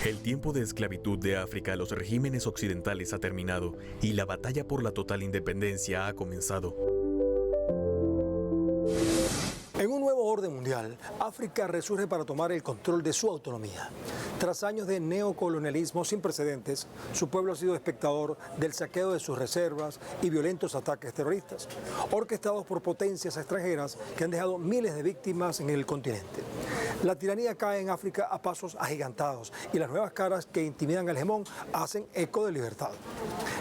El tiempo de esclavitud de África a los regímenes occidentales ha terminado y la batalla por la total independencia ha comenzado. En un nuevo orden mundial, África resurge para tomar el control de su autonomía. Tras años de neocolonialismo sin precedentes, su pueblo ha sido espectador del saqueo de sus reservas y violentos ataques terroristas, orquestados por potencias extranjeras que han dejado miles de víctimas en el continente. La tiranía cae en África a pasos agigantados y las nuevas caras que intimidan al hegemón hacen eco de libertad.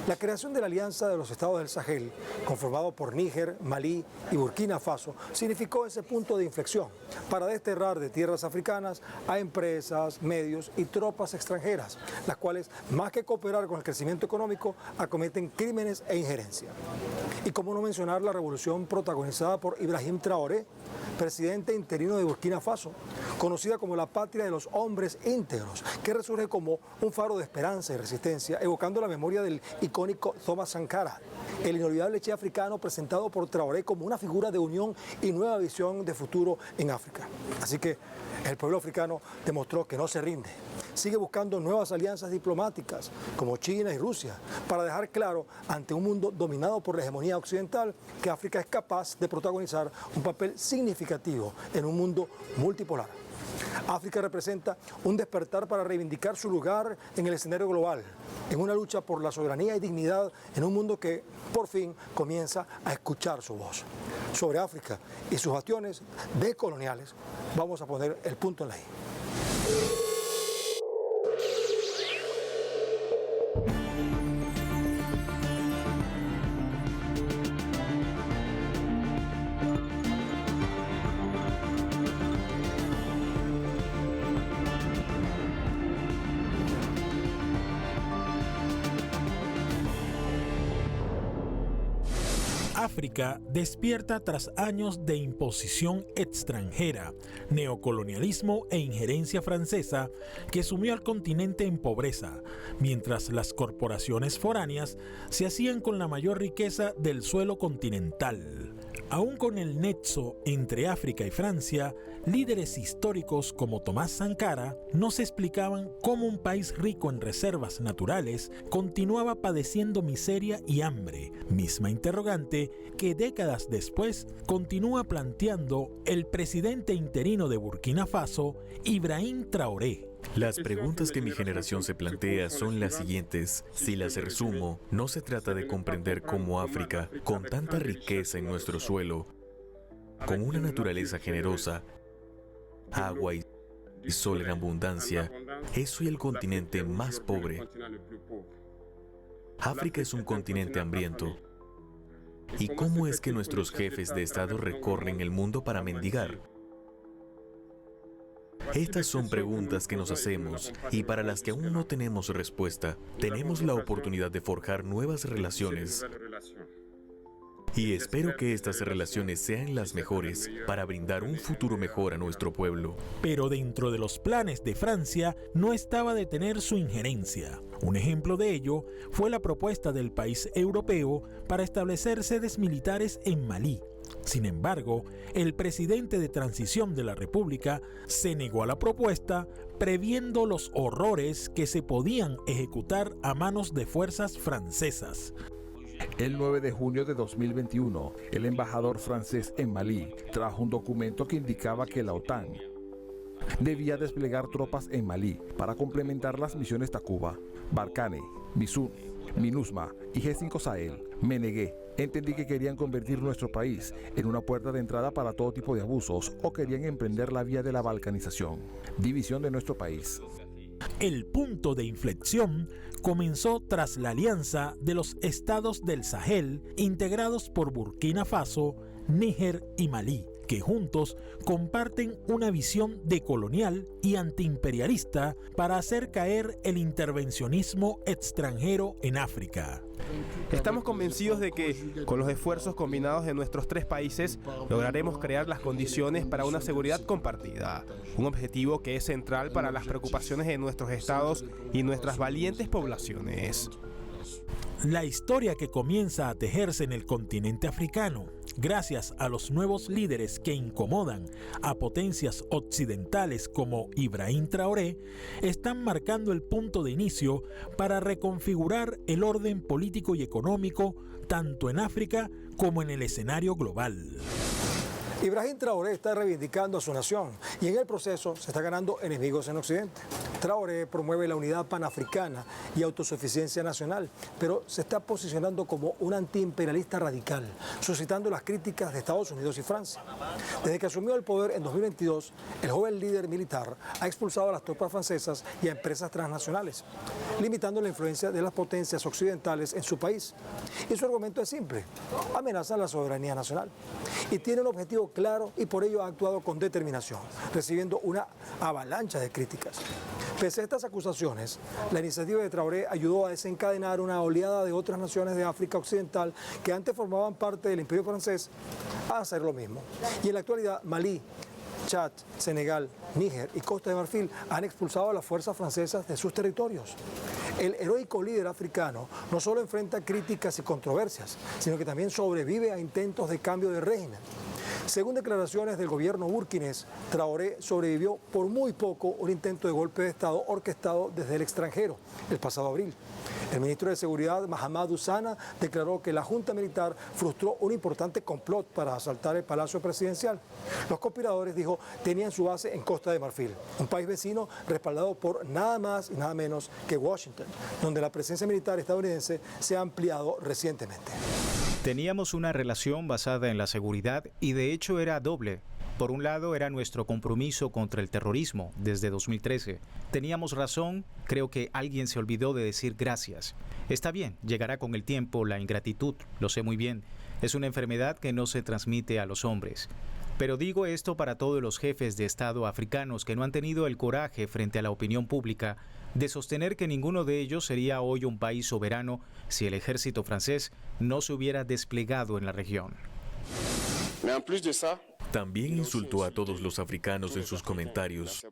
La creación de la Alianza de los Estados del Sahel, conformado por Níger, Malí y Burkina Faso, significó ese punto de inflexión para desterrar de tierras africanas a empresas, medios y tropas extranjeras, las cuales, más que cooperar con el crecimiento económico, acometen crímenes e injerencia. Y cómo no mencionar la revolución protagonizada por Ibrahim Traoré, presidente interino de Burkina Faso, conocida como la patria de los hombres íntegros, que resurge como un faro de esperanza y resistencia, evocando la memoria del icónico Thomas Sankara, el inolvidable che africano presentado por Traoré como una figura de unión y nueva visión de futuro en África. Así que el pueblo africano demostró que no se rinde. Sigue buscando nuevas alianzas diplomáticas, como China y Rusia, para dejar claro ante un mundo dominado por la hegemonía occidental que África es capaz de protagonizar un papel significativo en un mundo multipolar. África representa un despertar para reivindicar su lugar en el escenario global, en una lucha por la soberanía y dignidad en un mundo que, por fin, comienza a escuchar su voz. Sobre África y sus bastiones decoloniales, vamos a poner el punto en la I. África despierta tras años de imposición extranjera, neocolonialismo e injerencia francesa que sumió al continente en pobreza, mientras las corporaciones foráneas se hacían con la mayor riqueza del suelo continental. Aún con el nexo entre África y Francia, líderes históricos como Thomas Sankara no se explicaban cómo un país rico en reservas naturales continuaba padeciendo miseria y hambre, misma interrogante que décadas después continúa planteando el presidente interino de Burkina Faso, Ibrahim Traoré. Las preguntas que mi generación se plantea son las siguientes. Si las resumo, no se trata de comprender cómo África, con tanta riqueza en nuestro suelo, con una naturaleza generosa, agua y sol en abundancia, es hoy el continente más pobre. África es un continente hambriento. ¿Y cómo es que nuestros jefes de Estado recorren el mundo para mendigar? Estas son preguntas que nos hacemos y para las que aún no tenemos respuesta. Tenemos la oportunidad de forjar nuevas relaciones. Y espero que estas relaciones sean las mejores para brindar un futuro mejor a nuestro pueblo. Pero dentro de los planes de Francia no estaba detener su injerencia. Un ejemplo de ello fue la propuesta del país europeo para establecer sedes militares en Malí. Sin embargo, el presidente de transición de la República se negó a la propuesta, previendo los horrores que se podían ejecutar a manos de fuerzas francesas. El 9 de junio de 2021, el embajador francés en Malí trajo un documento que indicaba que la OTAN debía desplegar tropas en Malí para complementar las misiones Takuba, Barkhane, Misun, MINUSMA y G5 Sahel. Me negué. Entendí que querían convertir nuestro país en una puerta de entrada para todo tipo de abusos o querían emprender la vía de la balcanización, división de nuestro país. El punto de inflexión comenzó tras la alianza de los estados del Sahel integrados por Burkina Faso, Níger y Malí, que juntos comparten una visión decolonial y antiimperialista para hacer caer el intervencionismo extranjero en África. Estamos convencidos de que, con los esfuerzos combinados de nuestros tres países, lograremos crear las condiciones para una seguridad compartida, un objetivo que es central para las preocupaciones de nuestros estados y nuestras valientes poblaciones. La historia que comienza a tejerse en el continente africano, gracias a los nuevos líderes que incomodan a potencias occidentales como Ibrahim Traoré, están marcando el punto de inicio para reconfigurar el orden político y económico tanto en África como en el escenario global. Ibrahim Traoré está reivindicando a su nación y en el proceso se está ganando enemigos en Occidente. Traoré promueve la unidad panafricana y autosuficiencia nacional, pero se está posicionando como un antiimperialista radical, suscitando las críticas de Estados Unidos y Francia. Desde que asumió el poder en 2022, el joven líder militar ha expulsado a las tropas francesas y a empresas transnacionales, limitando la influencia de las potencias occidentales en su país. Y su argumento es simple: amenazan la soberanía nacional. Y tiene un objetivo claro y por ello ha actuado con determinación, recibiendo una avalancha de críticas. Pese a estas acusaciones, la iniciativa de Traoré ayudó a desencadenar una oleada de otras naciones de África Occidental que antes formaban parte del Imperio francés a hacer lo mismo. Y en la actualidad, Malí, Chad, Senegal, Níger y Costa de Marfil han expulsado a las fuerzas francesas de sus territorios. El heroico líder africano no solo enfrenta críticas y controversias, sino que también sobrevive a intentos de cambio de régimen. Según declaraciones del gobierno burkinés, Traoré sobrevivió por muy poco un intento de golpe de Estado orquestado desde el extranjero el pasado abril. El ministro de Seguridad, Mahamadou Sana, declaró que la junta militar frustró un importante complot para asaltar el Palacio Presidencial. Los conspiradores, dijo, tenían su base en Costa de Marfil, un país vecino respaldado por nada más y nada menos que Washington, donde la presencia militar estadounidense se ha ampliado recientemente. Teníamos una relación basada en la seguridad y de hecho era doble. Por un lado era nuestro compromiso contra el terrorismo desde 2013. Teníamos razón, creo que alguien se olvidó de decir gracias. Está bien, llegará con el tiempo la ingratitud, lo sé muy bien. Es una enfermedad que no se transmite a los hombres. Pero digo esto para todos los jefes de Estado africanos que no han tenido el coraje frente a la opinión pública de sostener que ninguno de ellos sería hoy un país soberano si el ejército francés no se hubiera desplegado en la región. También insultó a todos los africanos en sus comentarios.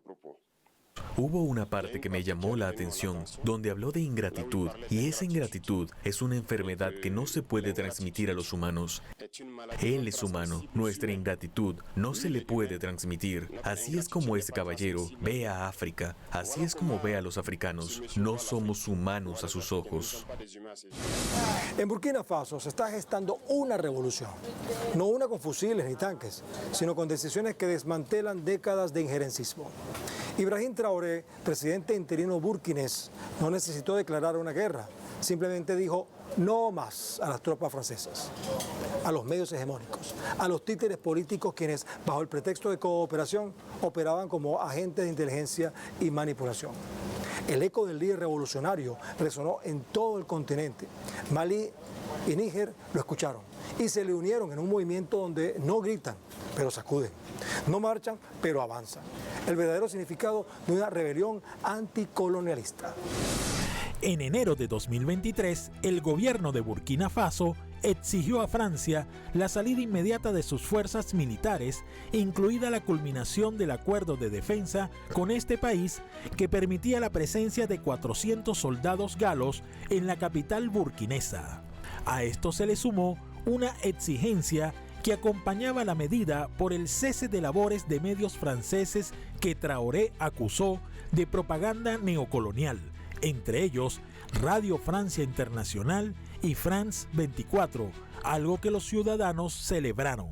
Hubo una parte que me llamó la atención, donde habló de ingratitud, y esa ingratitud es una enfermedad que no se puede transmitir a los humanos. Él es humano, nuestra ingratitud no se le puede transmitir. Así es como ese caballero ve a África, así es como ve a los africanos. No somos humanos a sus ojos. En Burkina Faso se está gestando una revolución, no una con fusiles ni tanques, sino con decisiones que desmantelan décadas de injerencismo. Ibrahim Traoré, presidente interino burkinés, no necesitó declarar una guerra, simplemente dijo no más a las tropas francesas, a los medios hegemónicos, a los títeres políticos quienes, bajo el pretexto de cooperación, operaban como agentes de inteligencia y manipulación. El eco del líder revolucionario resonó en todo el continente. Malí y Níger lo escucharon y se le unieron en un movimiento donde no gritan, pero sacuden, no marchan, pero avanzan. El verdadero significado de una rebelión anticolonialista. En enero de 2023, el gobierno de Burkina Faso exigió a Francia la salida inmediata de sus fuerzas militares, incluida la culminación del acuerdo de defensa con este país que permitía la presencia de 400 soldados galos en la capital burkinesa. A esto se le sumó una exigencia que acompañaba la medida por el cese de labores de medios franceses que Traoré acusó de propaganda neocolonial, entre ellos Radio Francia Internacional y France 24, algo que los ciudadanos celebraron.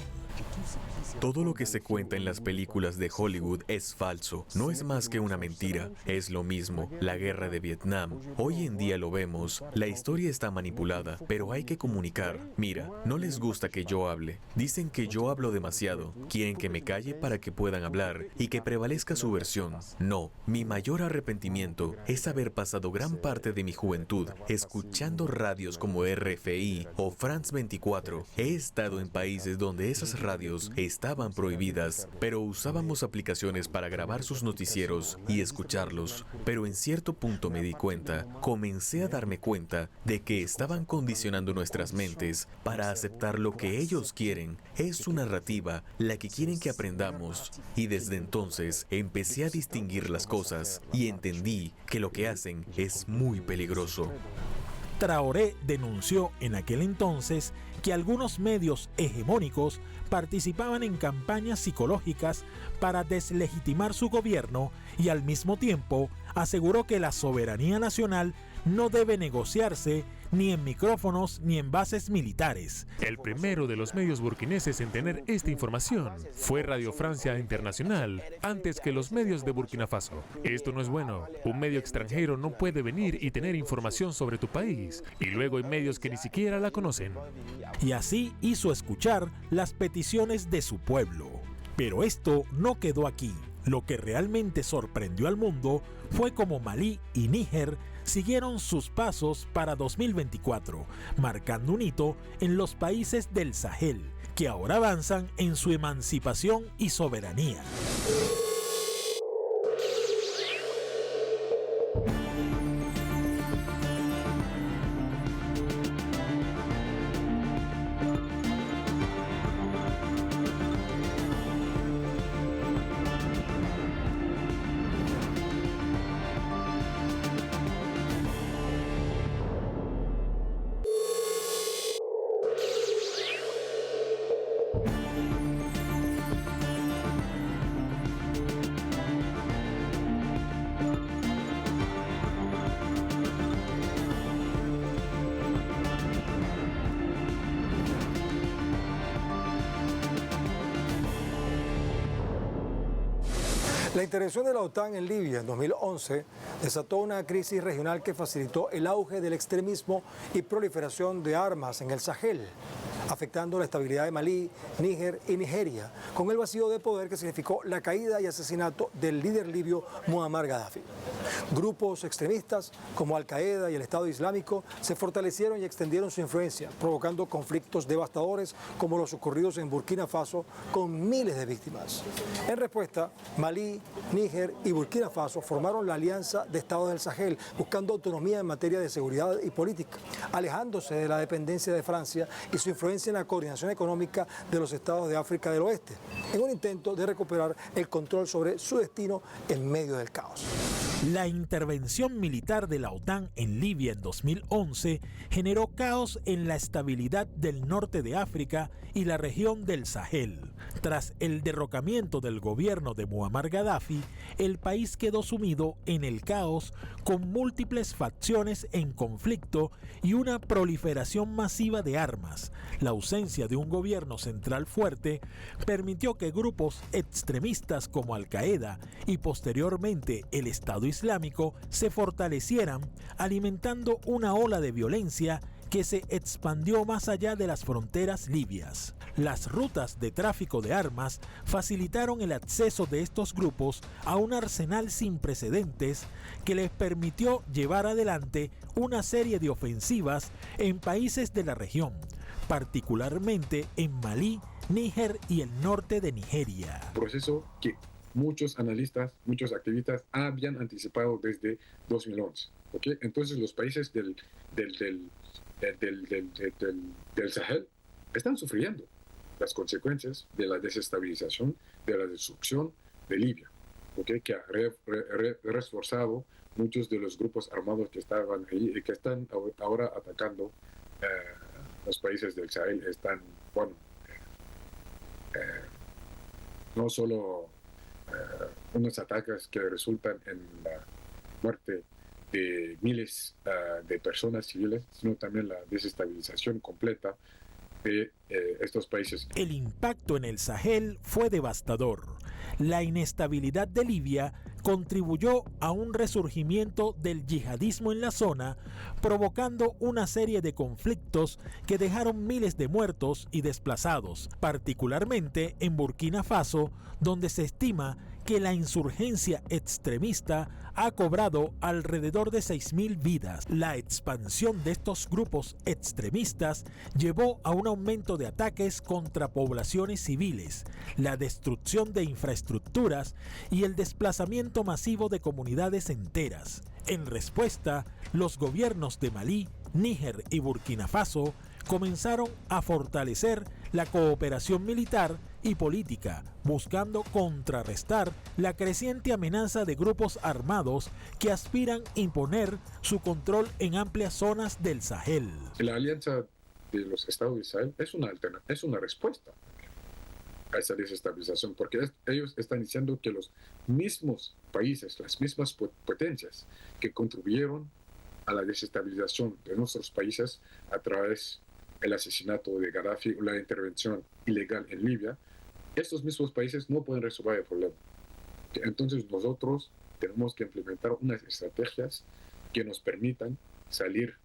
Todo lo que se cuenta en las películas de Hollywood es falso, no es más que una mentira, es lo mismo, la guerra de Vietnam. Hoy en día lo vemos, la historia está manipulada, pero hay que comunicar. Mira, no les gusta que yo hable, dicen que yo hablo demasiado, quieren que me calle para que puedan hablar y que prevalezca su versión. No, mi mayor arrepentimiento es haber pasado gran parte de mi juventud escuchando radios como RFI o France 24. He estado en países donde esas radios estaban prohibidas, pero usábamos aplicaciones para grabar sus noticieros y escucharlos. Pero en cierto punto me di cuenta, comencé a darme cuenta de que estaban condicionando nuestras mentes para aceptar lo que ellos quieren. Es su narrativa la que quieren que aprendamos. Y desde entonces empecé a distinguir las cosas y entendí que lo que hacen es muy peligroso. Traoré denunció en aquel entonces que algunos medios hegemónicos participaban en campañas psicológicas para deslegitimar su gobierno y al mismo tiempo aseguró que la soberanía nacional no debe negociarse ni en micrófonos ni en bases militares. El primero de los medios burkineses en tener esta información fue Radio Francia Internacional, antes que los medios de Burkina Faso. Esto no es bueno. Un medio extranjero no puede venir y tener información sobre tu país, y luego hay medios que ni siquiera la conocen. Y así hizo escuchar las peticiones de su pueblo. Pero esto no quedó aquí. Lo que realmente sorprendió al mundo fue cómo Malí y Níger siguieron sus pasos para 2024, marcando un hito en los países del Sahel, que ahora avanzan en su emancipación y soberanía. La intervención de la OTAN en Libia en 2011 desató una crisis regional que facilitó el auge del extremismo y proliferación de armas en el Sahel, afectando la estabilidad de Malí, Níger y Nigeria, con el vacío de poder que significó la caída y asesinato del líder libio Muammar Gaddafi. Grupos extremistas como Al-Qaeda y el Estado Islámico se fortalecieron y extendieron su influencia, provocando conflictos devastadores como los ocurridos en Burkina Faso con miles de víctimas. En respuesta, Malí, Níger y Burkina Faso formaron la Alianza de Estados del Sahel, buscando autonomía en materia de seguridad y política, alejándose de la dependencia de Francia y su influencia en la coordinación económica de los estados de África del Oeste, en un intento de recuperar el control sobre su destino en medio del caos. La intervención militar de la OTAN en Libia en 2011 generó caos en la estabilidad del norte de África y la región del Sahel. Tras el derrocamiento del gobierno de Muammar Gaddafi, el país quedó sumido en el caos con múltiples facciones en conflicto y una proliferación masiva de armas. La ausencia de un gobierno central fuerte permitió que grupos extremistas como Al-Qaeda y posteriormente el Estado Islámico se fortalecieran, alimentando una ola de violencia que se expandió más allá de las fronteras libias. Las rutas de tráfico de armas facilitaron el acceso de estos grupos a un arsenal sin precedentes que les permitió llevar adelante una serie de ofensivas en países de la región, particularmente en Malí, Níger y el norte de Nigeria. Proceso que muchos analistas, muchos activistas habían anticipado desde 2011. ¿Okay? Entonces los países del Sahel están sufriendo las consecuencias de la desestabilización, de la destrucción de Libia, ¿okay? Que ha reforzado muchos de los grupos armados que estaban ahí y que están ahora atacando los países del Sahel. Están, bueno, no solo unos ataques que resultan en la muerte de miles de personas civiles, sino también la desestabilización completa de estos países. El impacto en el Sahel fue devastador. La inestabilidad de Libia contribuyó a un resurgimiento del yihadismo en la zona, provocando una serie de conflictos que dejaron miles de muertos y desplazados, particularmente en Burkina Faso, donde se estima que la insurgencia extremista ha cobrado alrededor de 6.000 vidas. La expansión de estos grupos extremistas llevó a un aumento de ataques contra poblaciones civiles, la destrucción de infraestructuras y el desplazamiento masivo de comunidades enteras. En respuesta, los gobiernos de Malí, Níger y Burkina Faso comenzaron a fortalecer la cooperación militar y política, buscando contrarrestar la creciente amenaza de grupos armados que aspiran a imponer su control en amplias zonas del Sahel. La alianza de los estados de Sahel es una respuesta a esa desestabilización, porque ellos están diciendo que los mismos países, las mismas potencias que contribuyeron a la desestabilización de nuestros países a través del asesinato de Gaddafi o la intervención ilegal en Libia, estos mismos países no pueden resolver el problema. Entonces nosotros tenemos que implementar unas estrategias que nos permitan salir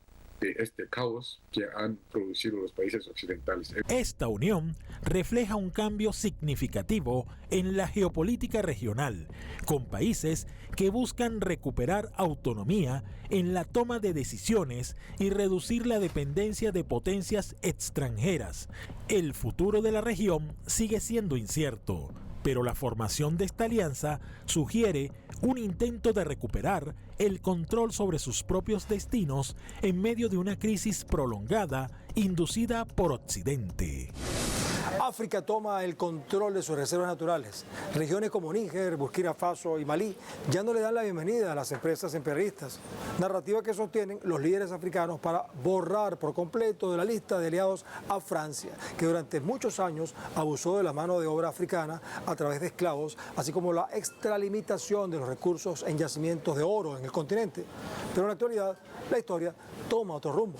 de este caos que han producido los países occidentales. Esta unión refleja un cambio significativo en la geopolítica regional, con países que buscan recuperar autonomía en la toma de decisiones y reducir la dependencia de potencias extranjeras. El futuro de la región sigue siendo incierto, pero la formación de esta alianza sugiere un intento de recuperar el control sobre sus propios destinos en medio de una crisis prolongada inducida por Occidente. África toma el control de sus reservas naturales. Regiones como Níger, Burkina Faso y Malí ya no le dan la bienvenida a las empresas imperialistas. Narrativa que sostienen los líderes africanos para borrar por completo de la lista de aliados a Francia, que durante muchos años abusó de la mano de obra africana a través de esclavos, así como la extralimitación de los recursos en yacimientos de oro en el continente. Pero en la actualidad, la historia toma otro rumbo.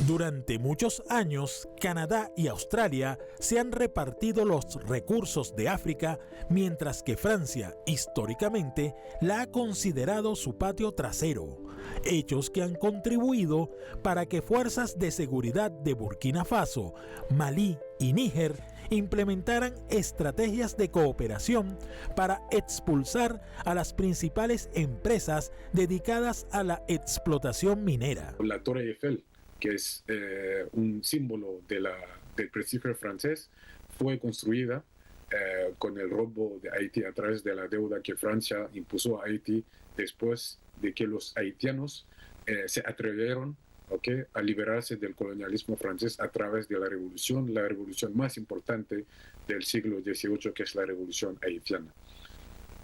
Durante muchos años, Canadá y Australia se han repartido los recursos de África, mientras que Francia, históricamente, la ha considerado su patio trasero, hechos que han contribuido para que fuerzas de seguridad de Burkina Faso, Malí y Níger implementaran estrategias de cooperación para expulsar a las principales empresas dedicadas a la explotación minera. La Torre Eiffel, que es un símbolo del prestigio francés, fue construida con el robo de Haití a través de la deuda que Francia impuso a Haití después de que los haitianos se atrevieron a liberarse del colonialismo francés a través de la revolución más importante del siglo XVIII, que es la revolución haitiana.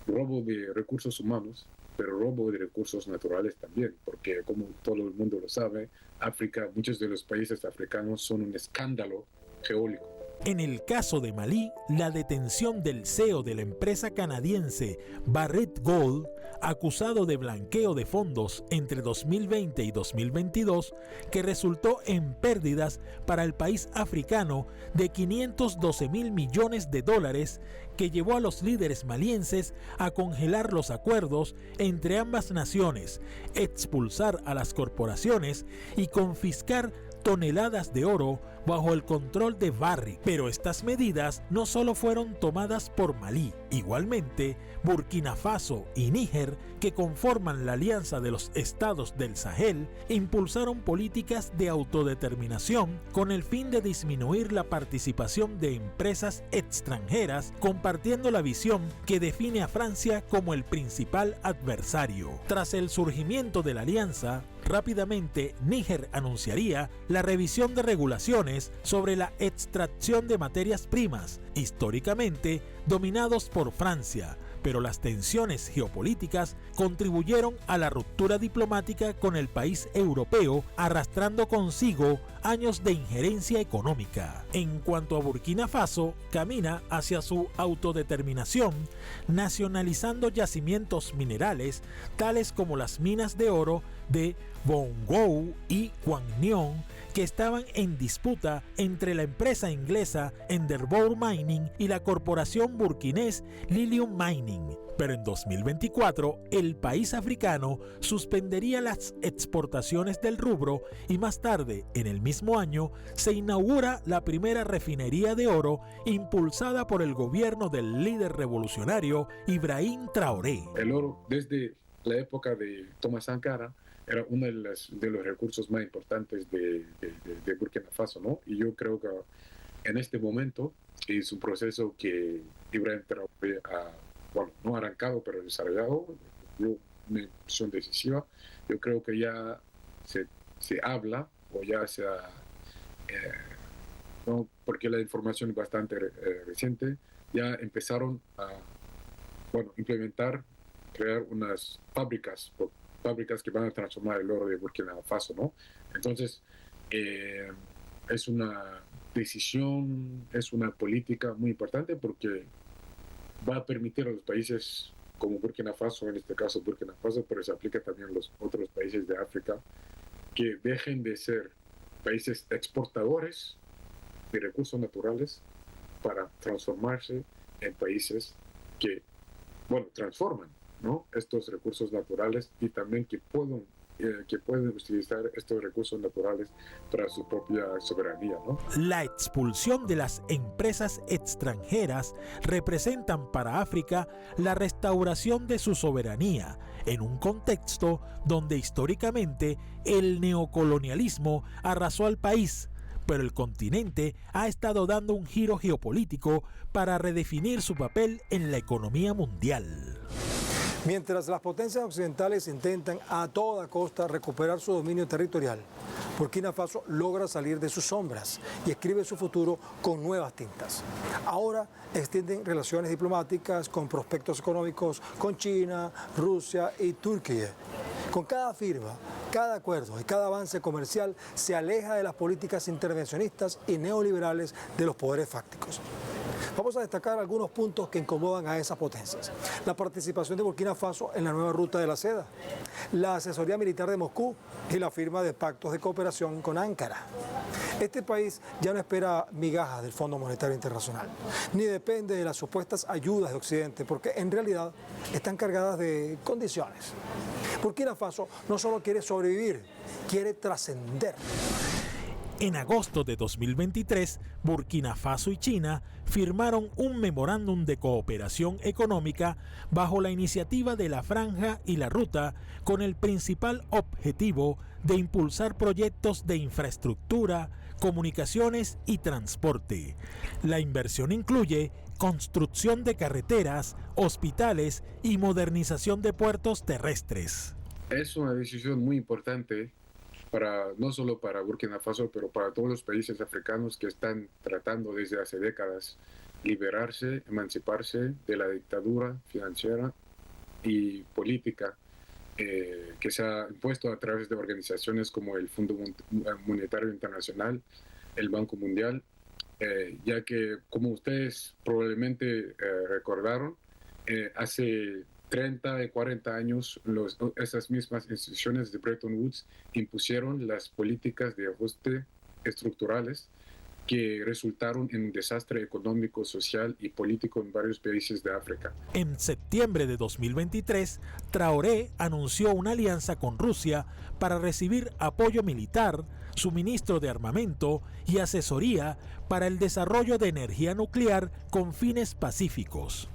Robo de recursos humanos, pero robo de recursos naturales también, porque como todo el mundo lo sabe, África, muchos de los países africanos son un escándalo geológico. En el caso de Malí, la detención del CEO de la empresa canadiense Barrick Gold, acusado de blanqueo de fondos entre 2020 y 2022, que resultó en pérdidas para el país africano de 512 millones de dólares, que llevó a los líderes malienses a congelar los acuerdos entre ambas naciones, expulsar a las corporaciones y confiscar toneladas de oro bajo el control de Barrick. Pero estas medidas no solo fueron tomadas por Malí, igualmente Burkina Faso y Níger, que conforman la alianza de los estados del Sahel, impulsaron políticas de autodeterminación con el fin de disminuir la participación de empresas extranjeras, compartiendo la visión que define a Francia como el principal adversario. Tras el surgimiento de la alianza, rápidamente Níger anunciaría la revisión de regulaciones sobre la extracción de materias primas, históricamente dominados por Francia, pero las tensiones geopolíticas contribuyeron a la ruptura diplomática con el país europeo, arrastrando consigo años de injerencia económica. En cuanto a Burkina Faso, camina hacia su autodeterminación, nacionalizando yacimientos minerales tales como las minas de oro de Bongou y Kwangnion, que estaban en disputa entre la empresa inglesa Endeavour Mining y la corporación burkinés Lilium Mining. Pero en 2024, el país africano suspendería las exportaciones del rubro y más tarde, en el mismo año, se inaugura la primera refinería de oro impulsada por el gobierno del líder revolucionario Ibrahim Traoré. El oro, desde la época de Thomas Sankara, era uno de los recursos más importantes de Burkina Faso, ¿no? Y yo creo que en este momento es un proceso que Ibrahim Traoré no ha arrancado, pero desarrollado, una decisión decisiva. Yo creo que ya se habla o ya se ha ¿no? Porque la información es bastante reciente, ya empezaron a implementar, crear unas fábricas que van a transformar el oro de Burkina Faso, ¿no? Entonces, es una decisión, es una política muy importante porque va a permitir a los países como Burkina Faso, en este caso Burkina Faso, pero se aplica también a los otros países de África, que dejen de ser países exportadores de recursos naturales para transformarse en países que, transforman, ¿no?, estos recursos naturales y también que pueden utilizar estos recursos naturales para su propia soberanía, ¿no? La expulsión de las empresas extranjeras representan para África la restauración de su soberanía en un contexto donde históricamente el neocolonialismo arrasó al país, pero el continente ha estado dando un giro geopolítico para redefinir su papel en la economía mundial. Mientras las potencias occidentales intentan a toda costa recuperar su dominio territorial, Burkina Faso logra salir de sus sombras y escribe su futuro con nuevas tintas. Ahora extienden relaciones diplomáticas con prospectos económicos con China, Rusia y Turquía. Con cada firma, cada acuerdo y cada avance comercial se aleja de las políticas intervencionistas y neoliberales de los poderes fácticos. Vamos a destacar algunos puntos que incomodan a esas potencias. La participación de Burkina Faso en la nueva ruta de la seda, la asesoría militar de Moscú y la firma de pactos de cooperación con Ankara. Este país ya no espera migajas del Fondo Monetario Internacional, ni depende de las supuestas ayudas de Occidente, porque en realidad están cargadas de condiciones. Burkina Faso no solo quiere sobrevivir, quiere trascender. En agosto de 2023, Burkina Faso y China firmaron un memorándum de cooperación económica bajo la iniciativa de la Franja y la Ruta, con el principal objetivo de impulsar proyectos de infraestructura, comunicaciones y transporte. La inversión incluye construcción de carreteras, hospitales y modernización de puertos terrestres. Es una decisión muy importante no solo para Burkina Faso, pero para todos los países africanos que están tratando desde hace décadas liberarse, emanciparse de la dictadura financiera y política que se ha impuesto a través de organizaciones como el Fondo Monetario Internacional, el Banco Mundial, ya que, como ustedes probablemente recordaron, hace 30 y 40 años esas mismas instituciones de Bretton Woods impusieron las políticas de ajuste estructurales que resultaron en un desastre económico, social y político en varios países de África. En septiembre de 2023, Traoré anunció una alianza con Rusia para recibir apoyo militar, suministro de armamento y asesoría para el desarrollo de energía nuclear con fines pacíficos.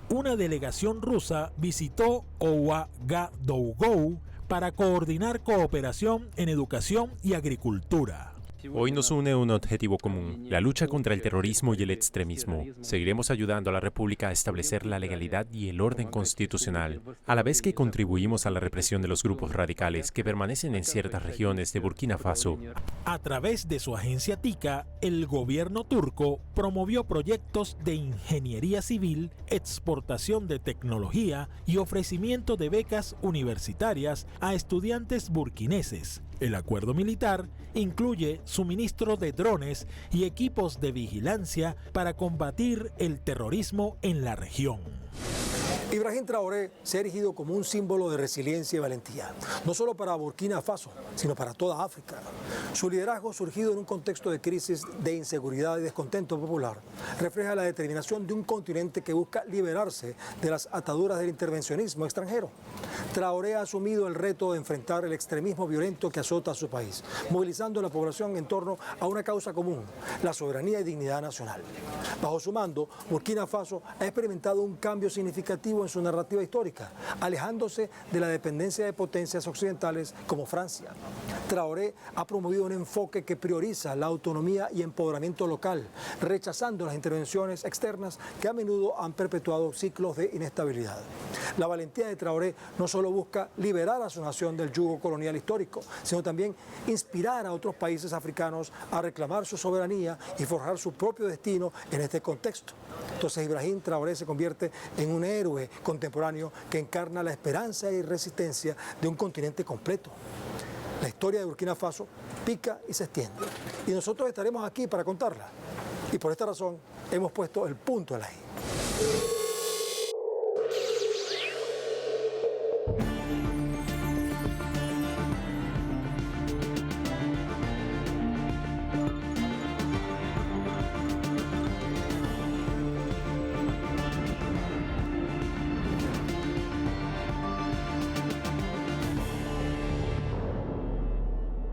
Una delegación rusa visitó Ouagadougou para coordinar cooperación en educación y agricultura. Hoy nos une un objetivo común, la lucha contra el terrorismo y el extremismo. Seguiremos ayudando a la República a establecer la legalidad y el orden constitucional, a la vez que contribuimos a la represión de los grupos radicales que permanecen en ciertas regiones de Burkina Faso. A través de su agencia TICA, el gobierno turco promovió proyectos de ingeniería civil, exportación de tecnología y ofrecimiento de becas universitarias a estudiantes burkineses. El acuerdo militar incluye suministro de drones y equipos de vigilancia para combatir el terrorismo en la región. Ibrahim Traoré se ha erigido como un símbolo de resiliencia y valentía, no solo para Burkina Faso, sino para toda África. Su liderazgo, surgido en un contexto de crisis, de inseguridad y descontento popular, refleja la determinación de un continente que busca liberarse de las ataduras del intervencionismo extranjero. Traoré ha asumido el reto de enfrentar el extremismo violento que azota a su país, movilizando a la población en torno a una causa común, la soberanía y dignidad nacional. Bajo su mando, Burkina Faso ha experimentado un cambio significativo en su narrativa histórica, alejándose de la dependencia de potencias occidentales como Francia. Traoré ha promovido un enfoque que prioriza la autonomía y empoderamiento local, rechazando las intervenciones externas que a menudo han perpetuado ciclos de inestabilidad. La valentía de Traoré no solo busca liberar a su nación del yugo colonial histórico, sino también inspirar a otros países africanos a reclamar su soberanía y forjar su propio destino en este contexto. Entonces Ibrahim Traoré se convierte en un héroe contemporáneo que encarna la esperanza y resistencia de un continente completo. La historia de Burkina Faso pica y se extiende, y nosotros estaremos aquí para contarla. Y por esta razón hemos puesto el punto en la I.